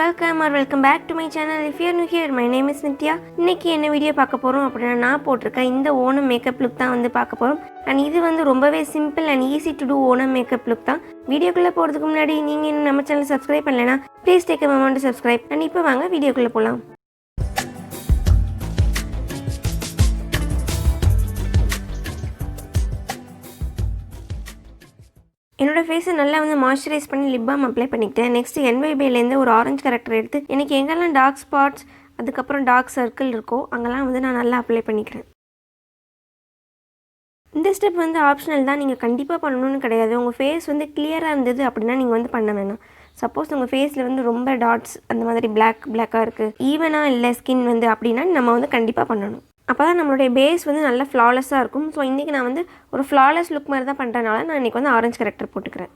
Welcome or welcome back to my channel. If you are new here, my name is Nithya. இன்னைக்கு என்ன video பார்க்க போறோம் அப்படினா நான் போட்டுருக்க இந்த ஓணம் மேக்கப் லுக் தான் வந்து பார்க்க போறோம். and இது வந்து ரொம்பவே simple and easy to do Onam makeup look தான். வீடியோக்குள்ள போறதுக்கு முன்னாடி நீங்க இன்னும் நம்ம சேனலை சப்ஸ்கிரைப் பண்ணலனா please take a moment to subscribe. and இப்போ வாங்க வீடியோக்குள்ள போலாம். என்னோட ஃபேஸை நல்லா வந்து மாய்ஸ்சரைஸ் பண்ணி லிப் பாம் அப்ளை பண்ணிக்கிட்டேன். நெக்ஸ்ட் என்வைபைலேருந்து ஒரு ஆரஞ்சு கரெக்டர் எடுத்து எனக்கு எங்கெல்லாம் டார்க் ஸ்பாட்ஸ் அதுக்கப்புறம் டார்க் சர்க்கிள் இருக்கோ அங்கெல்லாம் வந்து நான் நல்லா அப்ளை பண்ணிக்கிறேன். இந்த ஸ்டெப் வந்து ஆப்ஷனல் தான், நீங்கள் கண்டிப்பாக பண்ணணும்னு கிடையாது. உங்கள் ஃபேஸ் வந்து கிளியராக இருந்தது அப்படின்னா நீங்கள் வந்து பண்ண வேணாம். சப்போஸ் உங்கள் ஃபேஸில் வந்து ரொம்ப டாட்ஸ் அந்த மாதிரி பிளாக்காக இருக்குது, ஈவனாக இல்லை ஸ்கின் வந்து அப்படின்னா நம்ம வந்து கண்டிப்பாக பண்ணணும். அப்போ தான் நம்மளுடைய பேஸ் வந்து நல்லா ஃப்ளாலெஸ்ஸாக இருக்கும். ஸோ இன்றைக்கி நான் வந்து ஒரு ஃப்ளாலெஸ் லுக் மாதிரி தான் பண்ணுறதுனால நான் இன்றைக்கி வந்து ஆரஞ்சு கரெக்டர் போட்டுக்கிறேன்.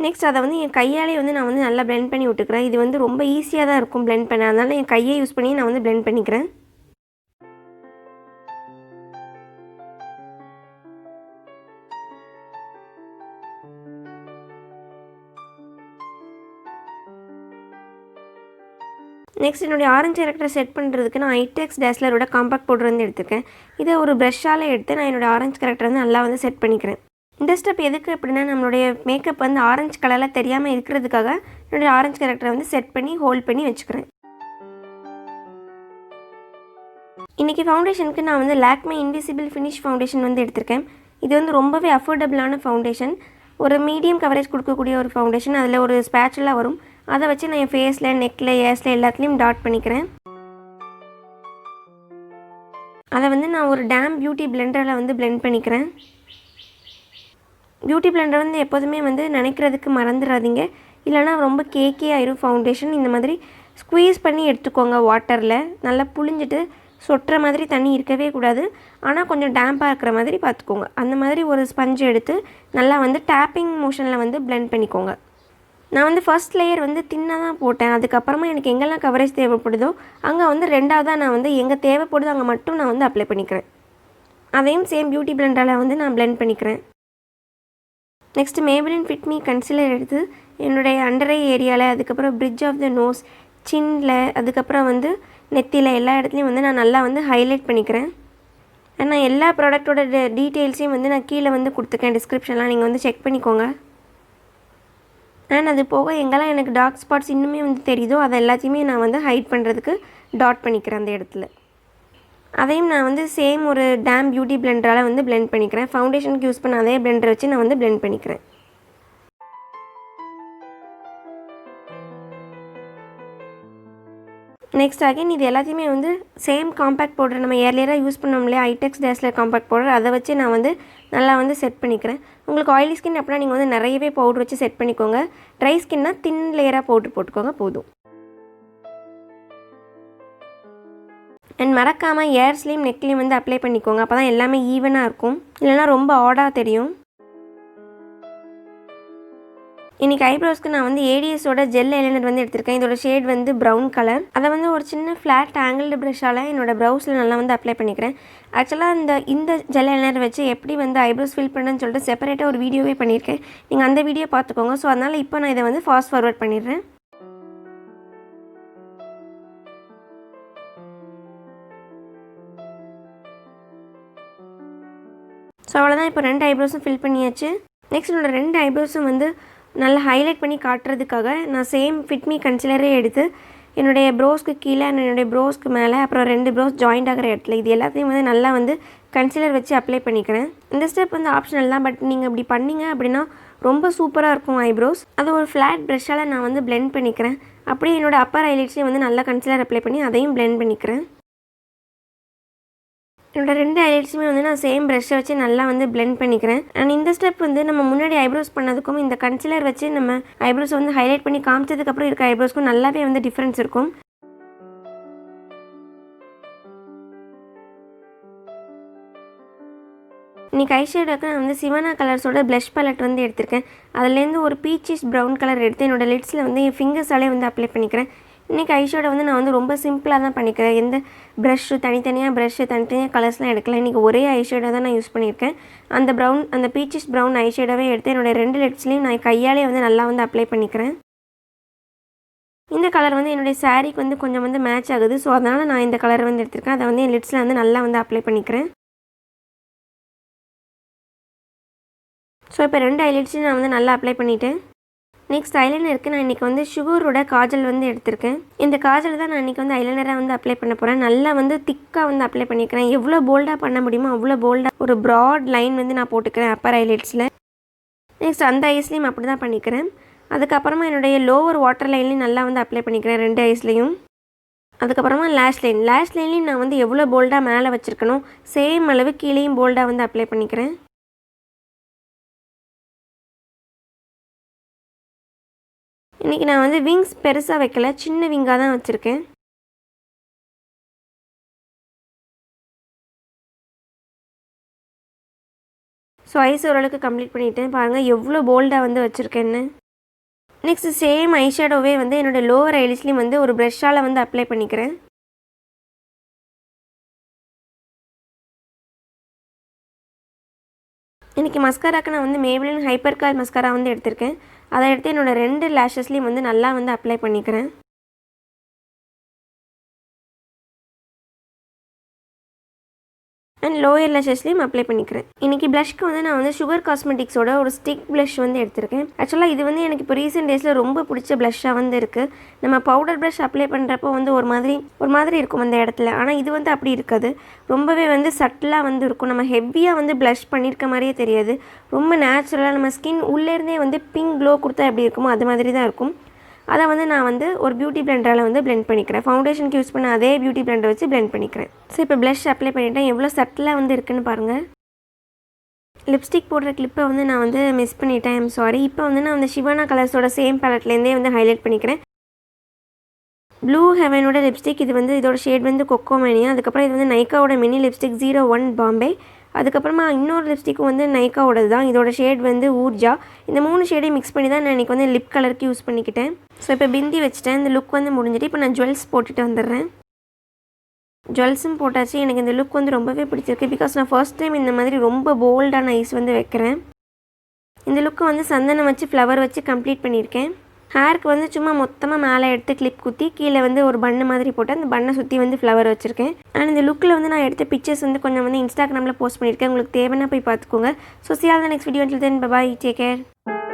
நெக்ஸ்ட் அதை வந்து என் கையாலே வந்து நான் வந்து நல்லா பிளெண்ட் பண்ணி விட்டுக்கிறேன். இது வந்து ரொம்ப ஈஸியாக தான் இருக்கும் பிளெண்ட் பண்ண, அதனால என் கையை யூஸ் பண்ணி நான் வந்து பிளெண்ட் பண்ணிக்கிறேன். நெக்ஸ்ட் என்னுடைய ஆரஞ்சு கரெக்டரை செட் பண்ணுறதுக்கு நான் ஐடெக்ஸ் டேஸ்லரோட காம்பாக்ட் பவுடர் வந்து எடுத்துருக்கேன். இதை ஒரு ப்ரஷ்ஷால் எடுத்து நான் என்னோடய ஆரஞ்சு கரெக்டரை வந்து நல்லா வந்து செட் பண்ணிக்கிறேன். இந்த ஸ்டெப் எதுக்கு அப்படின்னா நம்மளுடைய மேக்கப் வந்து ஆரஞ்சு கலரில் தெரியாமல் இருக்கிறதுக்காக என்னுடைய ஆரஞ்சு கரெக்டரை வந்து செட் பண்ணி ஹோல்ட் பண்ணி வச்சுக்கிறேன். இன்றைக்கி ஃபவுண்டேஷனுக்கு நான் வந்து லாக்மே இன்விசிபிள் ஃபினிஷ் ஃபவுண்டேஷன் வந்து எடுத்திருக்கேன். இது வந்து ரொம்பவே அஃபோர்டபுளான ஃபவுண்டேஷன், ஒரு மீடியம் கவரேஜ் கொடுக்கக்கூடிய ஒரு ஃபவுண்டேஷன். அதில் ஒரு ஸ்பேச்சுலாம் வரும், அதை வச்சு நான் என் ஃபேஸில் நெக்கில் ஏர்ஸில் எல்லாத்துலேயும் டாட் பண்ணிக்கிறேன். அதை வந்து நான் ஒரு டேம் பியூட்டி பிளெண்டரில் வந்து பிளெண்ட் பண்ணிக்கிறேன். பியூட்டி பிளெண்டர் வந்து எப்போதுமே வந்து நினைக்கிறதுக்கு மறந்துடாதீங்க, இல்லைனா ரொம்ப கேக்கே ஆயிரும் ஃபவுண்டேஷன். இந்த மாதிரி ஸ்குவீஸ் பண்ணி எடுத்துக்கோங்க. வாட்டரில் நல்லா புழிஞ்சிட்டு சொட்டுற மாதிரி தண்ணி இருக்கவே கூடாது, ஆனால் கொஞ்சம் டேம்பாக இருக்கிற மாதிரி பார்த்துக்கோங்க. அந்த மாதிரி ஒரு ஸ்பஞ்ச் எடுத்து நல்லா வந்து டேப்பிங் மோஷனில் வந்து பிளெண்ட் பண்ணிக்கோங்க. நான் வந்து ஃபர்ஸ்ட் லேயர் வந்து தின்னாக தான் போட்டேன். அதுக்கப்புறமா எனக்கு எங்கெல்லாம் கவரேஜ் தேவைப்படுதோ அங்கே வந்து ரெண்டாவதாக நான் வந்து எங்கே தேவைப்படுதோ அங்கே மட்டும் நான் வந்து அப்ளை பண்ணிக்கிறேன். அதையும் சேம் பியூட்டி பிளெண்டரில் வந்து நான் பிளெண்ட் பண்ணிக்கிறேன். Next Maybelline fit me concealer எடுத்து என்னுடைய அண்டர் ஐ ஏரியாவில், அதுக்கப்புறம் பிரிட்ஜ் ஆஃப் த நோஸ், சின்னில், அதுக்கப்புறம் வந்து நெத்தியில் எல்லா இடத்துலையும் வந்து நான் நல்லா வந்து ஹைலைட் பண்ணிக்கிறேன். நான் எல்லா ப்ராடக்டோட டீட்டெயில்ஸையும் வந்து நான் கீழே வந்து கொடுத்துருக்கேன் டிஸ்கிரிப்ஷன்லாம், நீங்கள் வந்து செக் பண்ணிக்கோங்க. அண்ட் அது போக எங்கெல்லாம் எனக்கு டார்க் ஸ்பாட்ஸ் இன்னுமே வந்து தெரியுதோ அதை எல்லாத்தையுமே நான் வந்து ஹைட் பண்ணுறதுக்கு டாட் பண்ணிக்கிறேன் அந்த இடத்துல. அதையும் நான் வந்து சேம் ஒரு டேம் பியூட்டி பிளெண்டரால் வந்து பிளெண்ட் பண்ணிக்கிறேன். ஃபவுண்டேஷனுக்கு யூஸ் பண்ண அதே பிளெண்டர் வச்சு நான் வந்து பிளெண்ட் பண்ணிக்கிறேன். நெக்ஸ்ட் அகைன் இது எல்லாத்தையுமே வந்து சேம் காம்பேக்ட் பவுடர் நம்ம ஏர்லியராக யூஸ் பண்ணோம் இல்லையா, ஐடெக்ஸ் டேஸ்லர் காம்பேக்ட் பவுடர், அதை வச்சு நான் வந்து நல்லா வந்து செட் பண்ணிக்கிறேன். உங்களுக்கு ஆயிலி ஸ்கின் அப்படின்னா நீங்கள் வந்து நிறையவே பவுடர் வச்சு செட் பண்ணிக்கோங்க. ட்ரை ஸ்கின்னா தின் லேயராக பவுடர் போட்டுக்கோங்க போதும். அண்ட் மறக்காமல் ஏர்ஸ்லேயும் நெக்லேயும் வந்து அப்ளை பண்ணிக்கோங்க, அப்போ தான் எல்லாமே ஈவனாக இருக்கும், இல்லைனா ரொம்ப ஆடாக தெரியும். இன்றைக்கி ஐப்ரோஸ்க்கு நான் வந்து ஏடிஎஸோட ஜெல் ஐலைனர் வந்து எடுத்திருக்கேன். இதோட ஷேட் வந்து ப்ரௌன் கலர். அதை வந்து ஒரு சின்ன ஃப்ளாட் ஆங்கிள்டு ப்ரஷ்ஷால் என்னோடய ப்ரௌஸில் நல்லா வந்து அப்ளை பண்ணிக்கிறேன். ஆக்சுவலாக இந்த ஜெல் ஐலைனர் வச்சு எப்படி வந்து ஐப்ரோஸ் ஃபில் பண்ணுன்னு சொல்லிட்டு செப்பரேட்டாக ஒரு வீடியோவே பண்ணியிருக்கேன், நீங்கள் அந்த வீடியோ பார்த்துக்கோங்க. ஸோ அதனால் இப்போ நான் இதை வந்து ஃபாஸ்ட் ஃபார்வர்ட் பண்ணிடுறேன். ஸோ அவ்வளோதான், இப்போ 2 ஐப்ரோஸும் ஃபில் பண்ணியாச்சு. நெக்ஸ்ட் என்னோட 2 ஐப்ரோஸும் வந்து நல்லா ஹைலைட் பண்ணி காட்டுறதுக்காக நான் சேம் ஃபிட் மீ கன்சிலரே எடுத்து என்னுடைய ப்ரோஸ்க்கு கீழே, என்னுடைய ப்ரோஸ்க்கு மேலே, அப்புறம் 2 ப்ரோஸ் ஜாயிண்ட் ஆகிற இடத்துல இது எல்லாத்தையும் வந்து நல்லா வந்து கன்சிலர் வச்சு அப்ளை பண்ணிக்கிறேன். இந்த ஸ்டெப் வந்து ஆப்ஷனல் தான், பட் நீங்கள் இப்படி பண்ணிங்க அப்படின்னா ரொம்ப சூப்பராக இருக்கும் ஐப்ரோஸ். அது ஒரு ஃப்ளாட் ப்ரஷ்ஷால் நான் வந்து பிளெண்ட் பண்ணிக்கிறேன். அப்படியே என்னோடய அப்பர் ஹைலைட்ஸையும் வந்து நல்லா கன்சிலர் அப்ளை பண்ணி அதையும் பிளெண்ட் பண்ணிக்கிறேன். என்னோடய 2 ஹைலைட்ஸுமே வந்து நான் சேம் ப்ரஷ்ஷை வச்சு நல்லா வந்து பிளெண்ட் பண்ணிக்கிறேன். அண்ட் இந்த ஸ்டெப் வந்து நம்ம முன்னாடி ஐப்ரோஸ் பண்ணதுக்கும் இந்த கன்சிலர் வச்சு நம்ம ஐப்ரோஸ் வந்து ஹைலைட் பண்ணி காமிச்சதுக்கப்புறம் இருக்க ஐப்ரோஸ்க்கும் நல்லாவே வந்து டிஃப்ரென்ஸ் இருக்கும். இன்றைக்கி ஐஷேடோக்கு நான் வந்து சிவானா கலர்ஸோட ப்ளஷ் பேலட் வந்து எடுத்திருக்கேன். அதுலேருந்து ஒரு பீச்சிஷ் ப்ரௌன் கலர் எடுத்து என்னோடய லிட்ஸில் வந்து என் ஃபிங்கர்ஸாலே வந்து அப்ளை பண்ணிக்கிறேன். இன்றைக்கி ஐஷேடோ வந்து நான் வந்து ரொம்ப சிம்பிளாக தான் பண்ணிக்கிறேன். எந்த தனித்தனியாக கலர்ஸ்லாம் எடுக்கல. இன்றைக்கி ஒரே ஐஷேடோ தான் நான் யூஸ் பண்ணியிருக்கேன். அந்த பீச்சிஷ் ப்ரௌன் ஐஷேடோவே எடுத்து என்னோடய 2 லிட்ஸ்லேயும் நான் கையாலே வந்து நல்லா வந்து அப்ளை பண்ணிக்கிறேன். இந்த கலர் வந்து என்னுடைய சாரீக்கு வந்து கொஞ்சம் வந்து மேட்ச் ஆகுது. ஸோ அதனால் நான் இந்த கலர் வந்து எடுத்திருக்கேன். அதை வந்து என் லிட்ஸில் வந்து நல்லா வந்து அப்ளை பண்ணிக்கிறேன். ஸோ இப்போ 2 ஐலைட்ஸையும் நான் வந்து நல்லா அப்ளை பண்ணிவிட்டேன். நெக்ஸ்ட் ஐலைனருக்கு நான் இன்றைக்கி வந்து சுகரோட காஜல் வந்து எடுத்திருக்கேன். இந்த காஜல் தான் நான் இன்றைக்கி வந்து ஐலைனராக வந்து அப்ளை பண்ண போகிறேன். நல்லா வந்து திக்காக வந்து அப்ளை பண்ணிக்கிறேன். எவ்வளோ போல்டாக பண்ண முடியுமோ அவ்வளோ போல்டாக ஒரு ப்ராட் லைன் வந்து நான் போட்டுக்கிறேன் அப்பர் ஐலைட்ஸில். நெக்ஸ்ட் அந்த ஐஸ்லேயும் அப்படி தான் பண்ணிக்கிறேன். அதுக்கப்புறமா என்னுடைய லோவர் வாட்டர் லைன்லேயும் நல்லா வந்து அப்ளை பண்ணிக்கிறேன் 2 ஐஸ்லேயும். அதுக்கப்புறமா லேஷ் லைன்லேயும் நான் வந்து எவ்வளோ போல்டாக மேலே வச்சுருக்கணும் சேம் அளவு கீழேயும் போல்டாக வந்து அப்ளை பண்ணிக்கிறேன். இன்றைக்கி நான் வந்து விங்ஸ் பெருசாக வைக்கல, சின்ன விங்காக தான் வச்சுருக்கேன். ஸோ ஐஸ் ஓரளவுக்கு கம்ப்ளீட் பண்ணிவிட்டேன். பாருங்கள் எவ்வளோ போல்டாக வந்து வச்சுருக்கேன்னு. நெக்ஸ்ட் சேம் ஐஷேடோவே வந்து என்னோடய லோவர் ஐலிஸ்லேயும் வந்து ஒரு ப்ரஷ்ஷால் வந்து அப்ளை பண்ணிக்கிறேன். இன்றைக்கி மஸ்காராக்கு நான் வந்து Maybelline ஹைப்பர் கால் மஸ்காரா வந்து எடுத்திருக்கேன். அதை எடுத்து என்னோடய 2 லேஷஸ்லேயும் வந்து நல்லா வந்து அப்ளை பண்ணிக்கிறேன். அண்ட் லோயர் லேஷஸ்லேயும் அப்ளை பண்ணிக்கிறேன். இன்றைக்கி ப்ளஷ்க்கு வந்து நான் வந்து சுகர் காஸ்மெட்டிக்ஸோட ஒரு ஸ்டிக் ப்ளஷ் வந்து எடுத்திருக்கேன். ஆக்சுவலாக இது வந்து எனக்கு இப்போ ரீசெண்ட் டேஸில் ரொம்ப பிடிச்ச ப்ளஷ்ஷாக வந்து இருக்குது. நம்ம பவுடர் ப்ளஷ் அப்ளை பண்ணுறப்போ வந்து ஒரு மாதிரி இருக்கும் அந்த இடத்துல. ஆனால் இது வந்து அப்படி இருக்காது. ரொம்பவே வந்து சட்டிலாக வந்து இருக்கும். நம்ம ஹெவியாக வந்து ப்ளஷ் பண்ணியிருக்க மாதிரியே தெரியாது. ரொம்ப நேச்சுரலாக நம்ம ஸ்கின் உள்ளேருந்தே வந்து பிங்க் க்ளோ கொடுத்தா எப்படி இருக்குமோ அது மாதிரி தான் இருக்கும். அதை வந்து நான் வந்து ஒரு பியூட்டி பிளெண்டரால் வந்து பிளெண்ட் பண்ணிக்கிறேன். ஃபவுண்டேஷனுக்கு யூஸ் பண்ண அதே பியூட்டி பிளெண்டரை வச்சு பிளெண்ட் பண்ணிக்கிறேன். ஸோ இப்போ ப்ளஷ் அப்ளை பண்ணிவிட்டேன். எவ்வளோ சட்டிலாக வந்து இருக்குன்னு பாருங்கள். லிப்ஸ்டிக் போடுற கிளிப்பை வந்து நான் வந்து மிஸ் பண்ணிட்டேன். I'm sorry. இப்போ வந்து நான் அந்த சிவானா கலர்ஸோட சேம் பேலட்லேருந்தே வந்து ஹைலைட் பண்ணிக்கிறேன். ப்ளூ ஹெவனோட லிப்ஸ்டிக் இது வந்து இதோட ஷேட் வந்து கோகோ மனியா. அதுக்கப்புறம் இது வந்து நைக்காவோட மினி லிப்ஸ்டிக் 01 பாம்பே. அதுக்கப்புறமா இன்னொரு லிப்ஸ்டிக்கும் வந்து நைக்காவோடது தான். இதோட ஷேட் வந்து ஊர்ஜா. இந்த 3 ஷேடையும் மிக்ஸ் பண்ணி தான் நான் இன்றைக்கி வந்து லிப் கலருக்கு யூஸ் பண்ணிக்கிட்டேன். ஸோ இப்போ பிந்தி வச்சுட்டேன். இந்த லுக் வந்து முடிஞ்சிட்டு இப்போ நான் ஜுவல்ஸ் போட்டுட்டு வந்துடுறேன். ஜுவல்ஸும் போட்டாச்சு. எனக்கு இந்த லுக் வந்து ரொம்பவே பிடிச்சிருக்கு. பிகாஸ் நான் ஃபர்ஸ்ட் டைம் இந்த மாதிரி ரொம்ப போல்டான ஐஸ் வந்து வைக்கிறேன். இந்த லுக்கை வந்து சந்தனம் வச்சு ஃப்ளவர் வச்சு கம்ப்ளீட் பண்ணியிருக்கேன். ஹேருக்கு வந்து சும்மா மொத்தமாக மேலே எடுத்து கிளிப் குத்தி கீழே வந்து ஒரு பன்னு மாதிரி போட்டு அந்த பண்ணை சுற்றி வந்து ஃப்ளவர் வச்சுருக்கேன். அண்ட் இந்த லுக்கில் வந்து நான் எடுத்த பிக்சர்ஸ் வந்து கொஞ்சம் வந்து இன்ஸ்டாகிராமில் போஸ்ட் பண்ணியிருக்கேன். உங்களுக்கு தேவைன்னா போய் பார்த்துக்கோங்க. So see you all in the next video. Until then, bye bye, take care.